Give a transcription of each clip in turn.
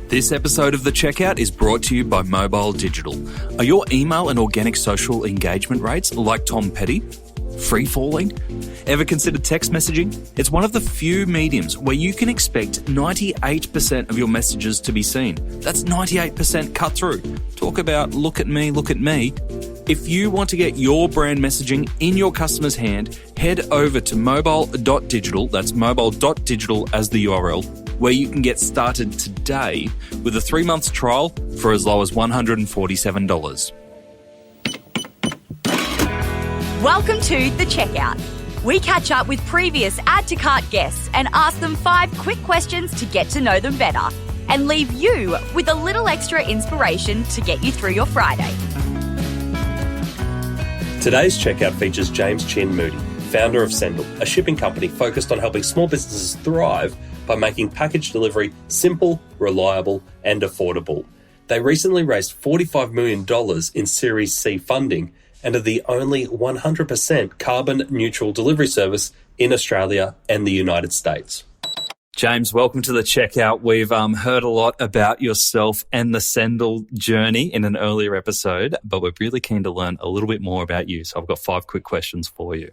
This episode of The Checkout is brought to you by Mobile Digital. Are your email and organic social engagement rates like Tom Petty? Free-falling? Ever considered text messaging? It's one of the few mediums where you can expect 98% of your messages to be seen. That's 98% cut through. Talk about look at me, look at me. If you want to get your brand messaging in your customer's hand, head over to mobile.digital, that's mobile.digital as the URL, where you can get started today with a 3-month trial for as low as $147. Welcome to The Checkout. We catch up with previous Add to Cart guests and ask them 5 quick questions to get to know them better and leave you with a little extra inspiration to get you through your Friday. Today's Checkout features James Chin Moody, founder of Sendle, a shipping company focused on helping small businesses thrive by making package delivery simple, reliable, and affordable. They recently raised $45 million in Series C funding and are the only 100% carbon neutral delivery service in Australia and the United States. James, welcome to The Checkout. We've heard a lot about yourself and the Sendle journey in an earlier episode, but we're really keen to learn a little bit more about you. So I've got 5 quick questions for you.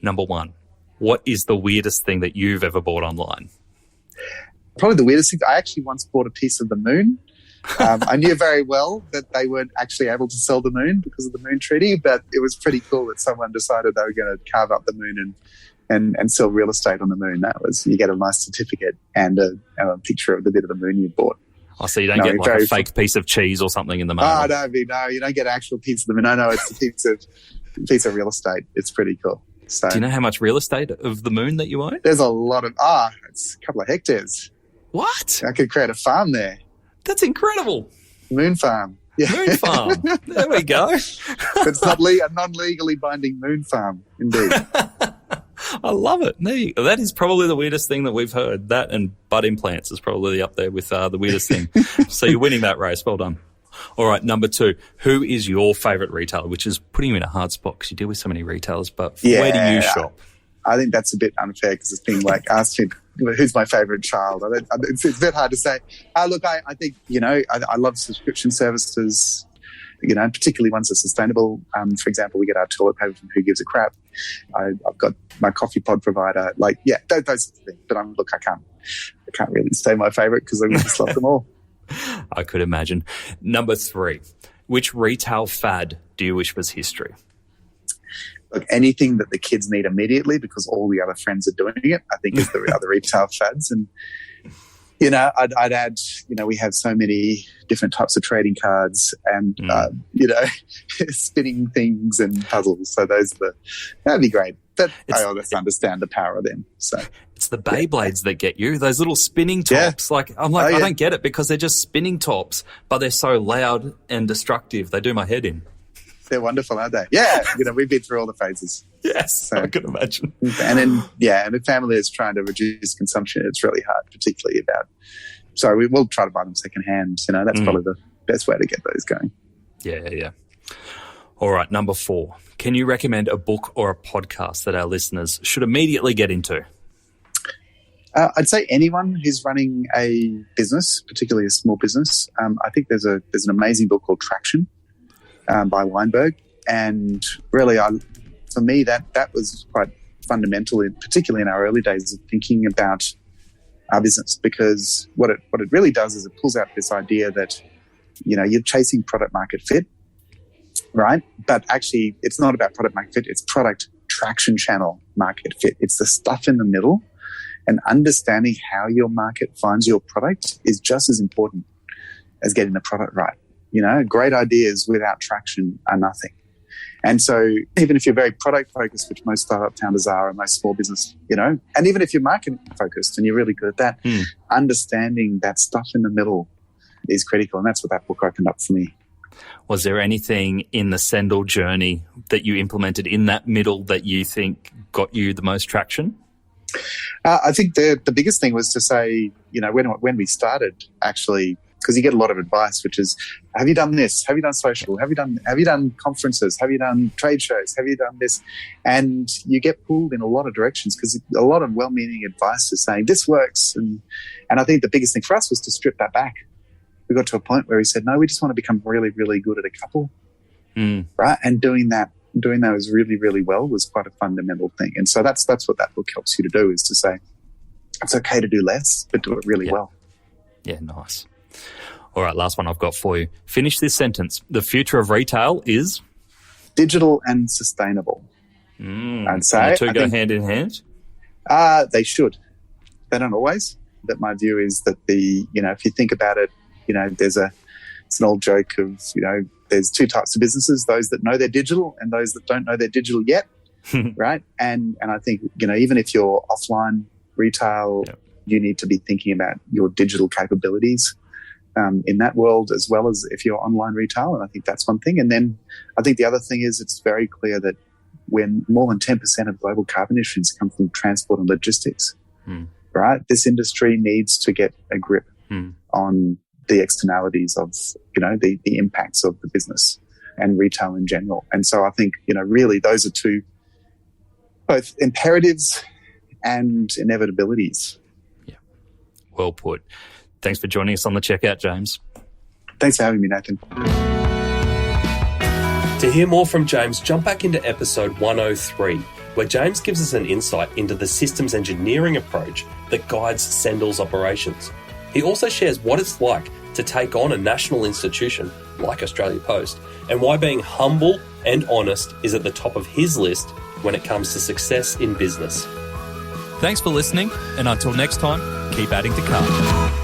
Number 1, what is the weirdest thing that you've ever bought online? Probably the weirdest thing, I actually once bought a piece of the moon. I knew very well that they weren't actually able to sell the moon because of the moon treaty, but it was pretty cool that someone decided they were going to carve up the moon and sell real estate on the moon. That was, you get a nice certificate and a picture of the bit of the moon you bought. Oh, so you don't get like a fake piece of cheese or something in the mail? Oh, no, you don't get an actual piece of the moon. No, it's a piece of real estate. It's pretty cool. So, do you know how much real estate of the moon that you own? There's a lot of, it's a couple of hectares. What? I could create a farm there. That's incredible. Moon farm. Yeah. Moon farm. There we go. But it's not a non-legally binding moon farm, indeed. I love it. That is probably the weirdest thing that we've heard. That and butt implants is probably up there with the weirdest thing. So you're winning that race. Well done. All right, number 2. Who is your favourite retailer? Which is putting you in a hard spot because you deal with so many retailers. But where do you shop? I think that's a bit unfair because it's being like asked me, who's my favourite child? It's a bit hard to say. Look, I think, I love subscription services, particularly ones that are sustainable. For example, we get our toilet paper from Who Gives a Crap. I've got my coffee pod provider. Those things. But I can't really say my favourite because I just love them all. I could imagine. Number 3, which retail fad do you wish was history? Look, anything that the kids need immediately because all the other friends are doing it, I think is the other retail fads. And, I'd add, we have so many different types of trading cards and, spinning things and puzzles. So that'd be great. But I also understand the power of them. So it's the Beyblades that get you, those little spinning tops. Yeah. I don't get it because they're just spinning tops, but they're so loud and destructive. They do my head in. They're wonderful, aren't they? Yeah, we've been through all the phases. Yes, so, I can imagine. And then, and if family is trying to reduce consumption, it's really hard, particularly so we will try to buy them secondhand. That's probably the best way to get those going. Yeah. All right, number 4. Can you recommend a book or a podcast that our listeners should immediately get into? I'd say anyone who's running a business, particularly a small business. I think there's an amazing book called Traction. By Weinberg, and really, for me, that was quite fundamental, particularly in our early days of thinking about our business. Because what it really does is it pulls out this idea that you're chasing product market fit, right? But actually, it's not about product market fit; it's product traction channel market fit. It's the stuff in the middle, and understanding how your market finds your product is just as important as getting the product right. Great ideas without traction are nothing. And so even if you're very product focused, which most startup founders are and most small business, and even if you're marketing focused and you're really good at that, understanding that stuff in the middle is critical. And that's what that book opened up for me. Was there anything in the Sendle journey that you implemented in that middle that you think got you the most traction? I think the biggest thing was to say, when we started, actually, because you get a lot of advice, which is, have you done this? Have you done social? Have you done conferences? Have you done trade shows? Have you done this? And you get pulled in a lot of directions because a lot of well-meaning advice is saying this works. And I think the biggest thing for us was to strip that back. We got to a point where he said, no, we just want to become really, really good at a couple. Right. And doing those really, really well was quite a fundamental thing. And so that's what that book helps you to do, is to say, it's okay to do less, but do it really well. Yeah, nice. All right, last one I've got for you. Finish this sentence. The future of retail is? Digital and sustainable. I'd say. And the two go hand in hand? They should. They don't always. But my view is that if you think about it, it's an old joke of, there's two types of businesses, those that know they're digital and those that don't know they're digital yet, right? And I think, even if you're offline retail, you need to be thinking about your digital capabilities in that world, as well as if you're online retail. And I think that's one thing. And then I think the other thing is, it's very clear that when more than 10% of global carbon emissions come from transport and logistics, right? This industry needs to get a grip on the externalities of, the impacts of the business and retail in general. And so I think, really those are two, both imperatives and inevitabilities. Yeah. Well put. Thanks for joining us on the Checkout, James. Thanks for having me, Nathan. To hear more from James, jump back into episode 103, where James gives us an insight into the systems engineering approach that guides Sendle's operations. He also shares what it's like to take on a national institution like Australia Post, and why being humble and honest is at the top of his list when it comes to success in business. Thanks for listening, and until next time, keep adding to cart.